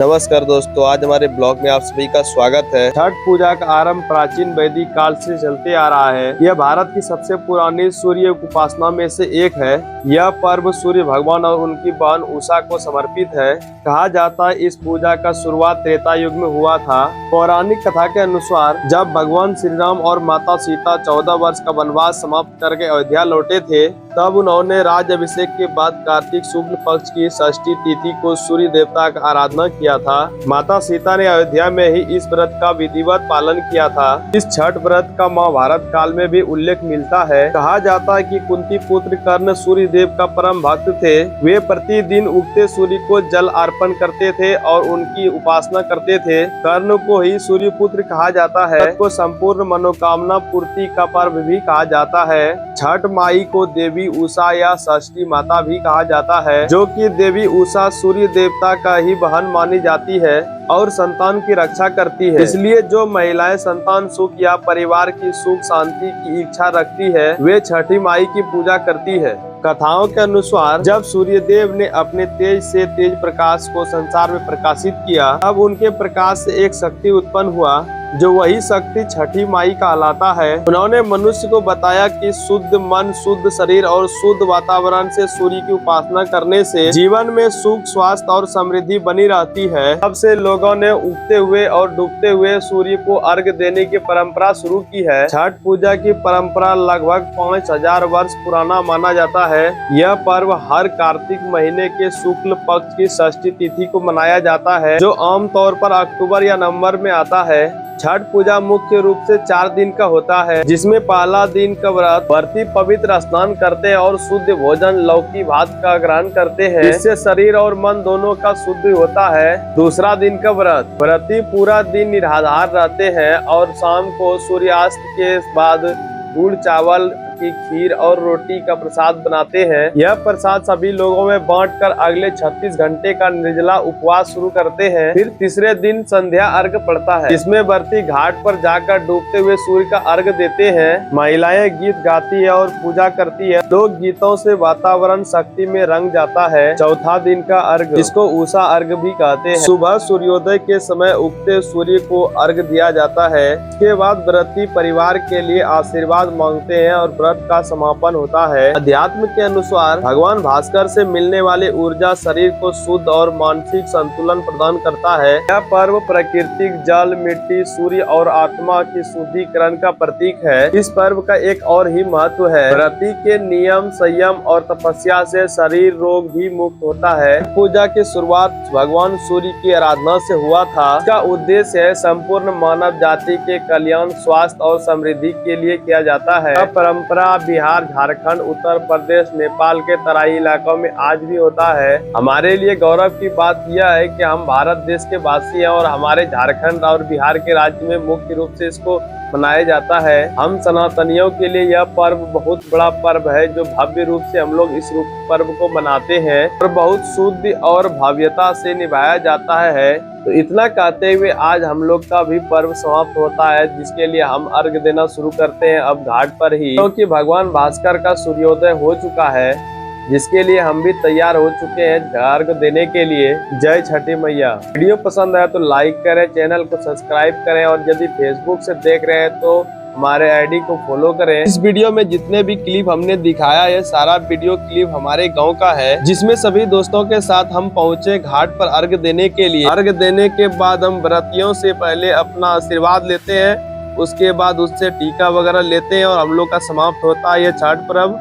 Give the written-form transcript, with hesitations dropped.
नमस्कार दोस्तों, आज हमारे ब्लॉग में आप सभी का स्वागत है। छठ पूजा का आरंभ प्राचीन वैदिक काल से चलते आ रहा है। यह भारत की सबसे पुरानी सूर्य उपासना में से एक है। यह पर्व सूर्य भगवान और उनकी बहन उषा को समर्पित है। कहा जाता है इस पूजा का शुरुआत त्रेता युग में हुआ था। पौराणिक कथा के अनुसार जब भगवान श्री राम और माता सीता 14 वर्ष का वनवास समाप्त करके अयोध्या लौटे थे, तब उन्होंने राज्य अभिषेक के बाद कार्तिक शुक्ल पक्ष की षष्ठी तिथि को सूर्य देवता का आराधना किया था। माता सीता ने अयोध्या में ही इस व्रत का विधिवत पालन किया था। इस छठ व्रत का महाभारत काल में भी उल्लेख मिलता है। कहा जाता है कि कुंती पुत्र कर्ण सूर्य देव का परम भक्त थे। वे प्रतिदिन उगते सूर्य को जल अर्पण करते थे और उनकी उपासना करते थे। कर्ण को ही सूर्य पुत्र कहा जाता है। को संपूर्ण मनोकामना पूर्ति का पर्व भी कहा जाता है। छठ माई को देवी उषा या षष्ठी माता भी कहा जाता है, जो कि देवी उषा सूर्य देवता का ही बहन मानी जाती है और संतान की रक्षा करती है। इसलिए जो महिलाएं संतान सुख या परिवार की सुख शांति की इच्छा रखती है, वे छठी माई की पूजा करती है। कथाओं के अनुसार जब सूर्यदेव ने अपने तेज से तेज प्रकाश को संसार में प्रकाशित किया, तब उनके प्रकाश से एक शक्ति उत्पन्न हुआ, जो वही शक्ति छठी माई कहलाता है। उन्होंने मनुष्य को बताया कि शुद्ध मन, शुद्ध शरीर और शुद्ध वातावरण से सूर्य की उपासना करने से जीवन में सुख, स्वास्थ्य और समृद्धि बनी रहती है। तब से लोगों ने उगते हुए और डूबते हुए सूर्य को अर्घ्य देने की परंपरा शुरू की है। छठ पूजा की परंपरा लगभग 5000 वर्ष पुराना माना जाता है। यह पर्व हर कार्तिक महीने के शुक्ल पक्ष की षष्ठी तिथि को मनाया जाता है, जो आमतौर पर अक्टूबर या नवंबर में आता है। छठ पूजा मुख्य रूप से 4 दिन का होता है, जिसमें पहला दिन का व्रती पवित्र स्नान करते हैं और शुद्ध भोजन लौकी भात का ग्रहण करते हैं। इससे शरीर और मन दोनों का शुद्ध होता है। दूसरा दिन का व्रती पूरा दिन निराहार रहते हैं और शाम को सूर्यास्त के बाद गुड़ चावल की खीर और रोटी का प्रसाद बनाते हैं। यह प्रसाद सभी लोगों में बांटकर अगले 36 घंटे का निर्जला उपवास शुरू करते हैं। फिर तीसरे दिन संध्या अर्घ पड़ता है, जिसमें व्रती घाट पर जाकर डूबते हुए सूर्य का अर्घ देते हैं। महिलाएं गीत गाती है और पूजा करती है। लोक गीतों से वातावरण शक्ति में रंग जाता है। चौथा दिन का अर्घ, जिसको उषा अर्घ भी कहते हैं, सुबह सूर्योदय के समय उगते सूर्य को अर्घ दिया जाता है। इसके बाद व्रती परिवार के लिए आशीर्वाद मांगते हैं और का समापन होता है। अध्यात्म के अनुसार भगवान भास्कर से मिलने वाली ऊर्जा शरीर को शुद्ध और मानसिक संतुलन प्रदान करता है। यह पर्व प्राकृतिक जल, मिट्टी, सूर्य और आत्मा की शुद्धिकरण का प्रतीक है। इस पर्व का एक और ही महत्व है। व्रती के नियम, संयम और तपस्या से शरीर रोग भी मुक्त होता है। पूजा की शुरुआत भगवान सूर्य की आराधना से हुआ था। इसका उद्देश्य है संपूर्ण मानव जाति के कल्याण, स्वास्थ्य और समृद्धि के लिए किया जाता है। यह परंपरा बिहार, झारखंड, उत्तर प्रदेश, नेपाल के तराई इलाकों में आज भी होता है। हमारे लिए गौरव की बात यह है कि हम भारत देश के वासी हैं और हमारे झारखंड और बिहार के राज्य में मुख्य रूप से इसको मनाया जाता है। हम सनातनियों के लिए यह पर्व बहुत बड़ा पर्व है, जो भव्य रूप से हम लोग इस पर्व को मनाते हैं और बहुत शुद्ध और भव्यता से निभाया जाता है। तो इतना कहते हुए आज हम लोग का भी पर्व समाप्त होता है, जिसके लिए हम अर्घ देना शुरू करते हैं अब घाट पर ही, क्योंकि भगवान भास्कर का सूर्योदय हो चुका है, जिसके लिए हम भी तैयार हो चुके हैं अर्घ देने के लिए। जय छठी मैया। वीडियो पसंद आया तो लाइक करें, चैनल को सब्सक्राइब करें और यदि फेसबुक से देख रहे हैं तो हमारे आईडी को फॉलो करें। इस वीडियो में जितने भी क्लिप हमने दिखाया है, सारा वीडियो क्लिप हमारे गांव का है, जिसमें सभी दोस्तों के साथ हम पहुंचे घाट पर अर्घ देने के लिए। अर्घ देने के बाद हम व्रतियों से पहले अपना आशीर्वाद लेते हैं, उसके बाद उससे टीका वगैरह लेते हैं और हम लोग का समाप्त होता है ये छठ पर्व।